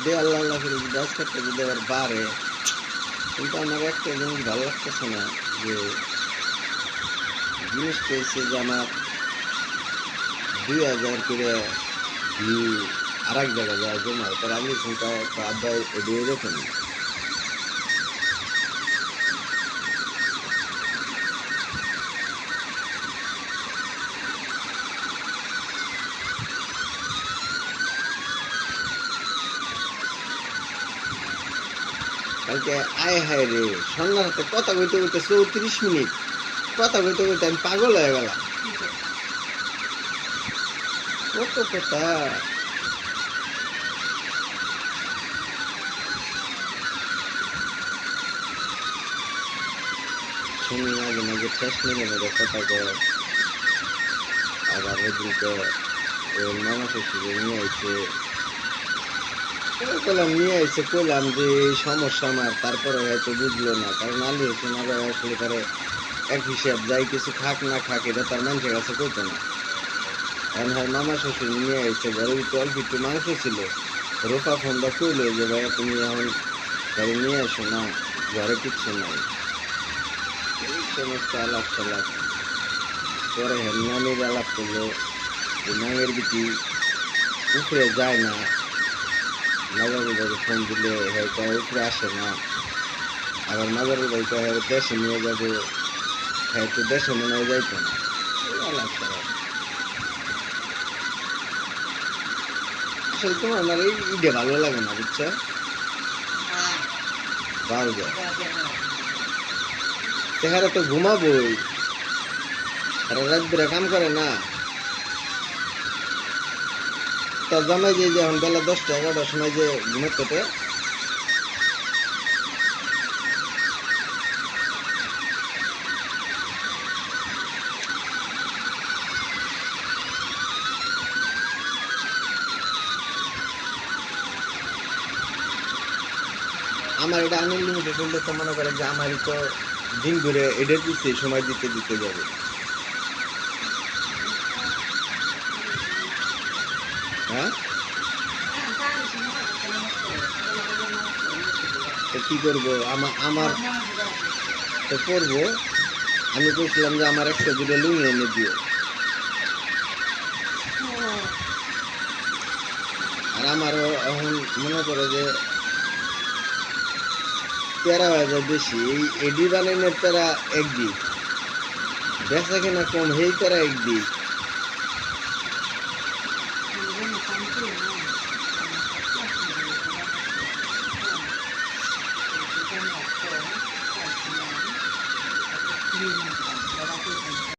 দিয়ে আল্লাহ আল্লাহ করে যদি আজকে একটা যদি আবার বাড়ে, কিন্তু আমার একটা জিনিস ভালো লাগতেছে না যে জিনিসটা হচ্ছে যে আমার 2000 করে ভিউ আর এক জায়গায় যায় জমা হয়, তার আমি চিন্তা একটা আব্বাই এড়িয়ে দেখুন। কালকে আয় হায় রে, সন্ধ্যার হাতে কথা কইতে কইতে 34 মিনিট কথা কইতে কইতে আমি পাগল হয়ে গেলাম। কত কথা শুনি, মাঝে মাঝে ঠেস মেরে মেরে কথা কয়। আবার ওদিনকে ওর মামা শ্বশুরে নিয়ে আইছে, কইলাম নিয়ে আইছে, কইলাম যে এই সমস্যা আমার, তারপরে হয়তো বুঝলো না, কারণ আলী হোসেন আবার আসলে তারে এক হিসাব যাই কিছু খাক না খাক এটা তার মানুষের কাছে কইতো না। এখন হ্যাঁ মামা শ্বশুর নিয়ে আইছে, ঘরের ভিতরে অল্প একটু মাংস ছিল, রূপা ফোনটা কইলো যে ভাইয়া তুমি এখন গাড়ি নিয়ে আসো না, ঘরে কিচ্ছু নাই, এই সমস্ত আলাপ সালাপ। পরে হ্যাঁ নানির আলাপ করলো যে নাঙের বিটি উপরে যায় না, মাজারুল ভাইকে ফোন দিলে হ্যাঁ কয় উপরে আসে না, আবার মাজারুল ভাই কয় হ্যাঁ দেশে নিয়ে যাবো, হ্যাঁ তো দেশে মনে হয় যাইতো না, এই আলাপ সালাপ। আসলে তোমার আমার এই ঈদে ভালো লাগে না, বুঝছো? ভালো যায় চেহারা তো ঘুমাবোই, সারা রাত ধরে কাম করে না। তার জামাই যে এখন বেলা 10টা 11টার সময় যে ঘুমের পেটে, আমার এটা আনলিমিটেড হলে তো মনে করে যে আমারই তো দিন ঘুরে এটার পিছিয়ে সময় দিতে দিতে যাবে। হ্যাঁ, তো কি করবো, আমার আমার তো করবো। আমি বলছিলাম যে আমার একটা দুটো লুঙ্গি এনে দিও, আর আমারও এখন মনে করে যে প্যারা হয়ে যায় বেশি, এই এডি বানানোর প্যারা একদিক, বেচা কেনা কম হেই প্যারা একদিক।